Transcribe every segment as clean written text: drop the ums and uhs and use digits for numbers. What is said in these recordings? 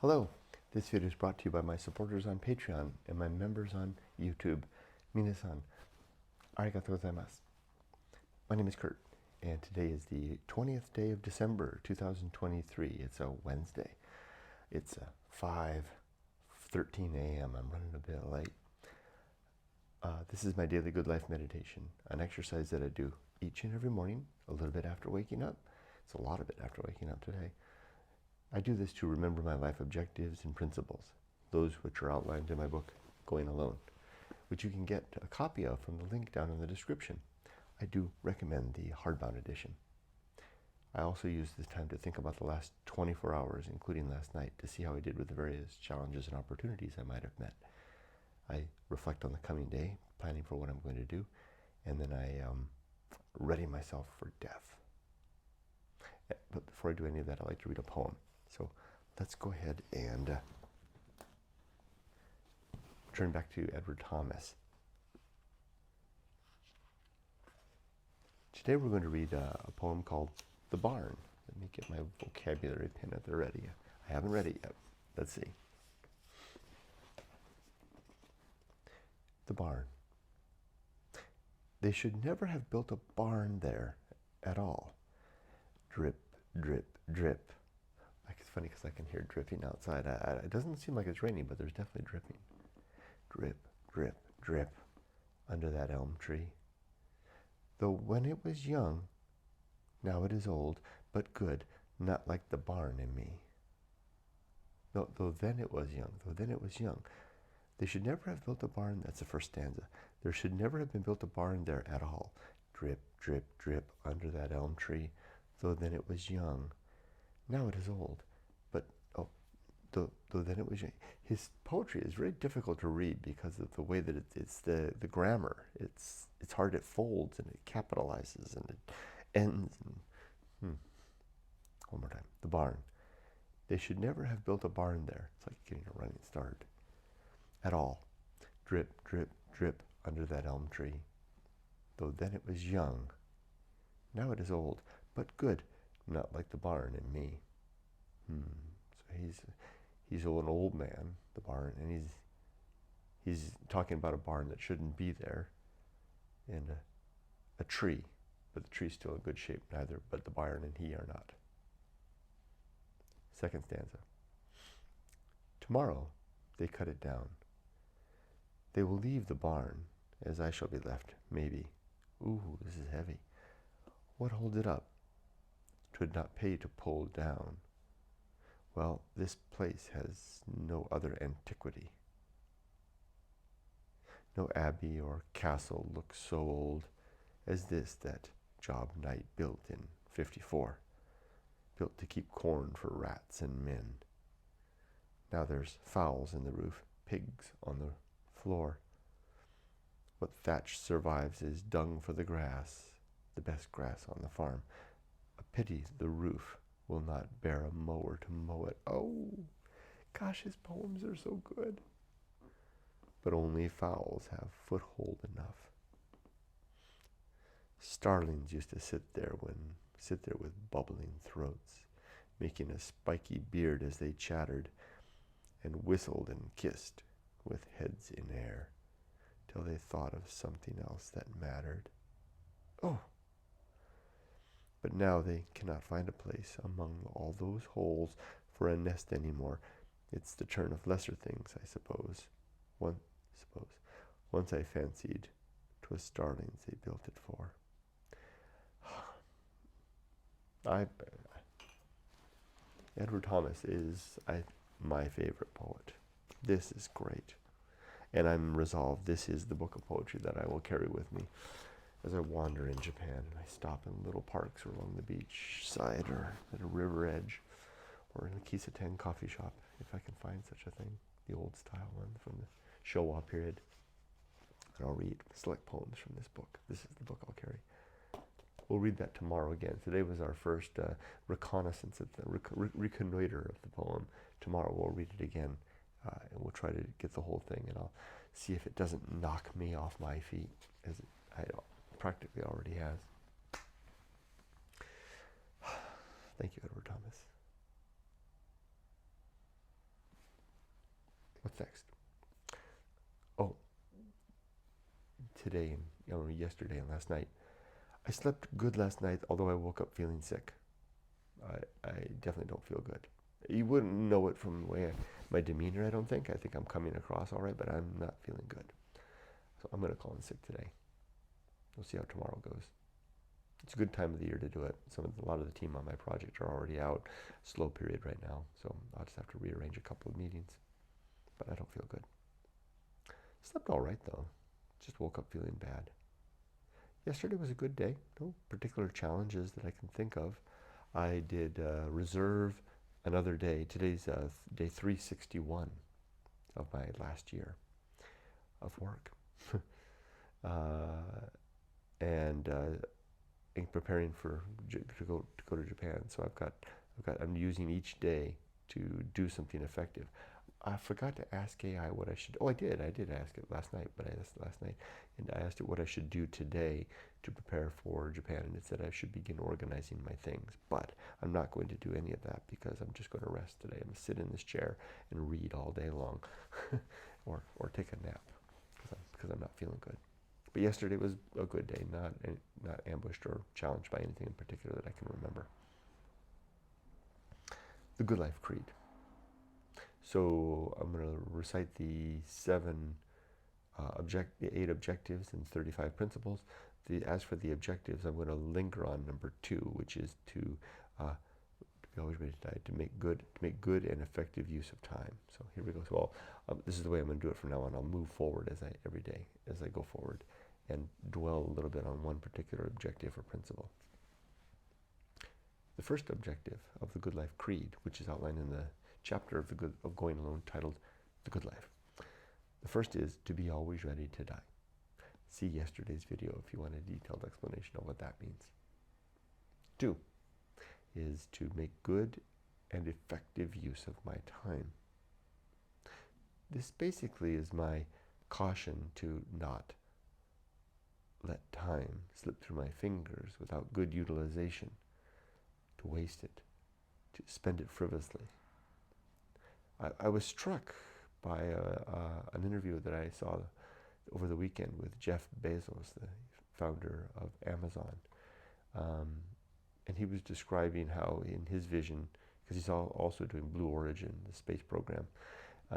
Hello, this video is brought to you by my supporters on Patreon and my members on YouTube. Minasan, arigatou gozaimasu. My name is Kurt, and today is the 20th day of December 2023. It's a Wednesday. It's 5:13 a.m. I'm running a bit late. This is my daily good life meditation, an exercise that I do each and every morning, a little bit after waking up. It's a lot of it after waking up today. I do this to remember my life objectives and principles, those which are outlined in my book, Going Alone, which you can get a copy of from the link down in the description. I do recommend the hardbound edition. I also use this time to think about the last 24 hours, including last night, to see how I did with the various challenges and opportunities I might have met. I reflect on the coming day, planning for what I'm going to do, and then I ready myself for death. But before I do any of that, I like to read a poem. So let's go ahead and turn back to Edward Thomas. Today we're going to read a poem called The Barn. Let me get my vocabulary pen at the ready. I haven't read it yet. Let's see. The barn. They should never have built a barn there at all. Drip, drip, drip. It's funny because I can hear dripping outside. It doesn't seem like it's raining, but there's definitely dripping. Drip, drip, drip under that elm tree. Though when it was young, now it is old, but good, not like the barn in me. Though then it was young. They should never have built a barn. That's the first stanza. There should never have been built a barn there at all. Drip, drip, drip under that elm tree. Though then it was young, now it is old. But, though then it was young. His poetry is very difficult to read because of the way that it's the grammar. It's hard. It folds and it capitalizes and it ends. One more time. The barn. They should never have built a barn there. It's like getting a running start. At all. Drip, drip, drip under that elm tree. Though then it was young, now it is old, but good, not like the barn in me. So he's an old man, the barn, and he's talking about a barn that shouldn't be there, and a tree, but the tree's still in good shape, neither, but the barn and he are not. Second stanza. Tomorrow they cut it down. They will leave the barn, as I shall be left, maybe. Ooh, this is heavy. What holds it up? 'Twould not pay to pull down. Well, this place has no other antiquity. No abbey or castle looks so old as this that Job Knight built in '54. Built to keep corn for rats and men. Now there's fowls in the roof, pigs on the floor. What thatch survives is dung for the grass, the best grass on the farm. A pity the roof will not bear a mower to mow it. Oh, gosh, his poems are so good. But only fowls have foothold enough. Starlings used to sit there with bubbling throats, making a spiky beard as they chattered, and whistled and kissed with heads in air, till they thought of something else that mattered. Oh! But now they cannot find a place among all those holes for a nest any more. It's the turn of lesser things, I suppose. Once I fancied 'twas starlings they built it for. Edward Thomas is my favorite poet. This is great. And I'm resolved this is the book of poetry that I will carry with me as I wander in Japan and I stop in little parks or along the beach side or at a river edge or in a Kiseten coffee shop, if I can find such a thing, the old style one from the Showa period. And I'll read select poems from this book. This is the book I'll carry. We'll read that tomorrow again. Today was our first reconnaissance, reconnoiter of the poem. Tomorrow we'll read it again. And we'll try to get the whole thing, and I'll see if it doesn't knock me off my feet, as it practically already has. Thank you, Edward Thomas. What's next? Oh, today and yesterday and last night. I slept good last night, although I woke up feeling sick. I definitely don't feel good. You wouldn't know it from the way my demeanor, I don't think. I think I'm coming across all right, but I'm not feeling good. So I'm going to call in sick today. We'll see how tomorrow goes. It's a good time of the year to do it. A lot of the team on my project are already out. Slow period right now, so I'll just have to rearrange a couple of meetings. But I don't feel good. Slept all right though. Just woke up feeling bad. Yesterday was a good day. No particular challenges that I can think of. I did reserve another day. Today's day 361 of my last year of work. And in preparing to go to Japan. So I'm using each day to do something effective. I forgot to ask AI what I should. Oh, I did ask it last night, but I asked it last night, and I asked it what I should do today to prepare for Japan, and it said I should begin organizing my things. But I'm not going to do any of that because I'm just going to rest today. I'm going to sit in this chair and read all day long, or take a nap because I'm not feeling good. But yesterday was a good day, not ambushed or challenged by anything in particular that I can remember. The Good Life Creed. So I'm going to recite the 8 objectives and 35 principles. As for the objectives, I'm going to linger on number 2, which is to be always ready to die, to make good and effective use of time. So here we go. So this is the way I'm going to do it from now on. I'll move forward every day as I go forward, and dwell a little bit on one particular objective or principle. The first objective of the Good Life Creed, which is outlined in the chapter of Going Alone titled The Good Life. The first is to be always ready to die. See yesterday's video if you want a detailed explanation of what that means. 2 is to make good and effective use of my time. This basically is my caution to not let time slip through my fingers without good utilization, to waste it, to spend it frivolously. I was struck by an interview that I saw over the weekend with Jeff Bezos, the founder of Amazon. And he was describing how in his vision, because he's also doing Blue Origin, the space program,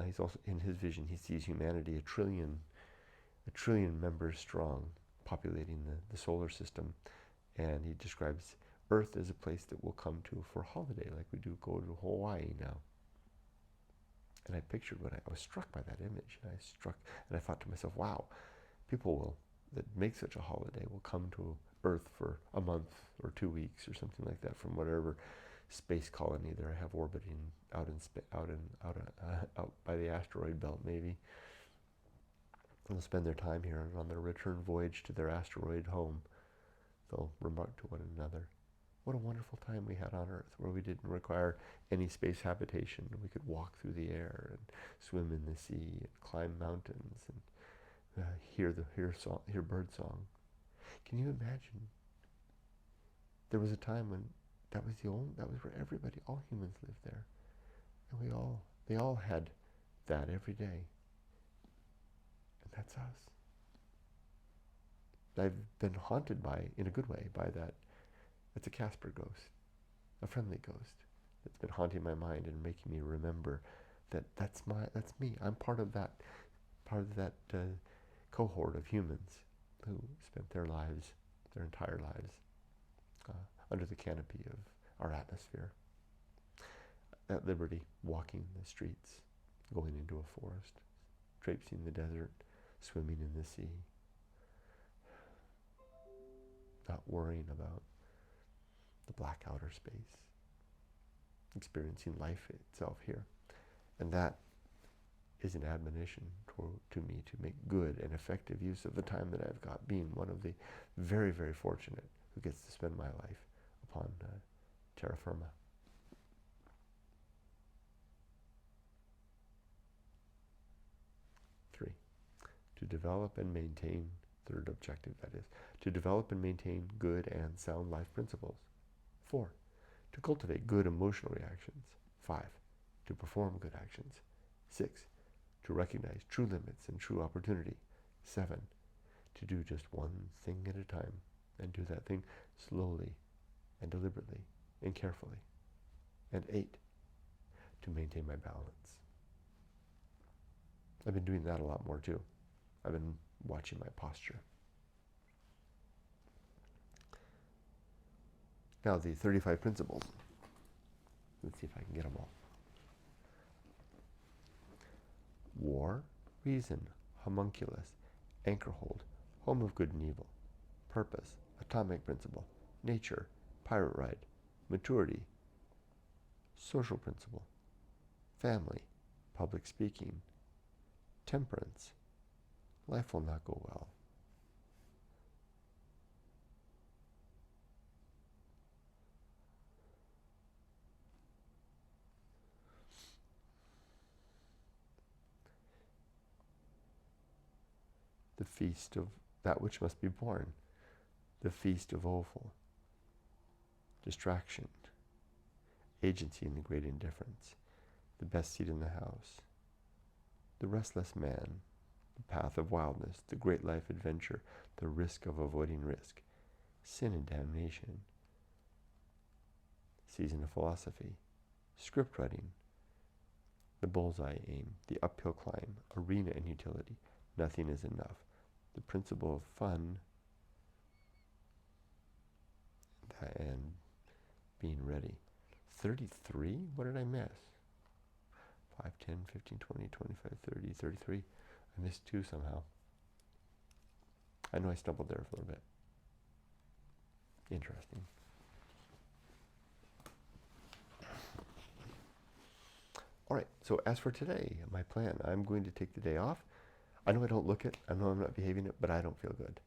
he's also, in his vision, he sees humanity a trillion members strong, populating the solar system. And he describes Earth as a place that we'll come to for holiday, like we do go to Hawaii now. And I pictured when I was struck by that image, and I thought to myself, wow, people that make such a holiday will come to Earth for a month or 2 weeks or something like that from whatever space colony they have orbiting out by the asteroid belt, maybe. They'll spend their time here, and on their return voyage to their asteroid home, they'll remark to one another, what a wonderful time we had on Earth, where we didn't require any space habitation. We could walk through the air and swim in the sea and climb mountains and hear bird song. Can you imagine? There was a time when that was where everybody, all humans lived there, and they all had that every day, and that's us. I've been haunted in a good way, by that. It's a Casper ghost, a friendly ghost that's been haunting my mind and making me remember that that's me. I'm part of that cohort of humans who spent their entire lives, under the canopy of our atmosphere, at liberty, walking the streets, going into a forest, traipsing the desert, swimming in the sea, not worrying about the black outer space, experiencing life itself here. And that is an admonition to me to make good and effective use of the time that I've got, being one of the very, very fortunate who gets to spend my life upon terra firma. Three, to develop and maintain, third objective that is, to develop and maintain good and sound life principles. 4, to cultivate good emotional reactions. 5, to perform good actions. 6, to recognize true limits and true opportunity. 7, to do just one thing at a time and do that thing slowly and deliberately and carefully. And 8, to maintain my balance. I've been doing that a lot more too. I've been watching my posture. Now the 35 principles. Let's see if I can get them all. War, reason, homunculus, anchor hold, home of good and evil, purpose, atomic principle, nature, pirate ride, maturity, social principle, family, public speaking, temperance, life will not go well. The feast of that which must be born, the feast of offal, distraction, agency in the great indifference, the best seat in the house, the restless man, the path of wildness, the great life adventure, the risk of avoiding risk, sin and damnation, season of philosophy, script writing, the bullseye aim, the uphill climb, arena and utility, nothing is enough, the principle of fun, and being ready. 33? What did I miss? 5, 10, 15, 20, 25, 30, 33. I missed 2 somehow. I know I stumbled there for a little bit. Interesting. All right, so as for today, my plan, I'm going to take the day off. I know I don't look it, I know I'm not behaving it, but I don't feel good.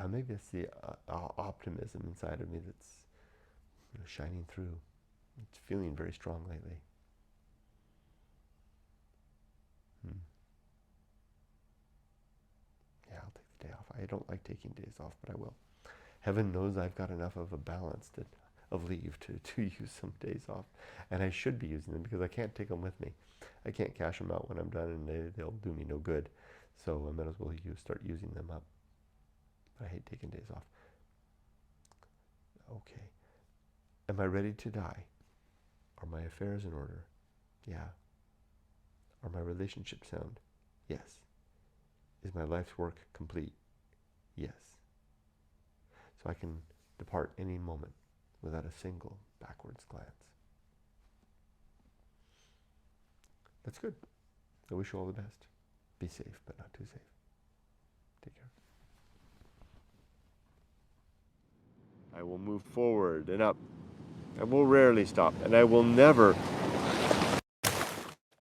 Maybe it's the optimism inside of me that's shining through. It's feeling very strong lately. Yeah, I'll take the day off. I don't like taking days off, but I will. Heaven knows I've got enough of a balance of leave to use some days off. And I should be using them because I can't take them with me. I can't cash them out when I'm done and they'll do me no good. So I might as well start using them up. But I hate taking days off. Okay. Am I ready to die? Are my affairs in order? Yeah. Are my relationships sound? Yes. Is my life's work complete? Yes. So I can depart any moment without a single backwards glance. That's good. I wish you all the best. Be safe, but not too safe. Take care. I will move forward and up. I will rarely stop, and I will never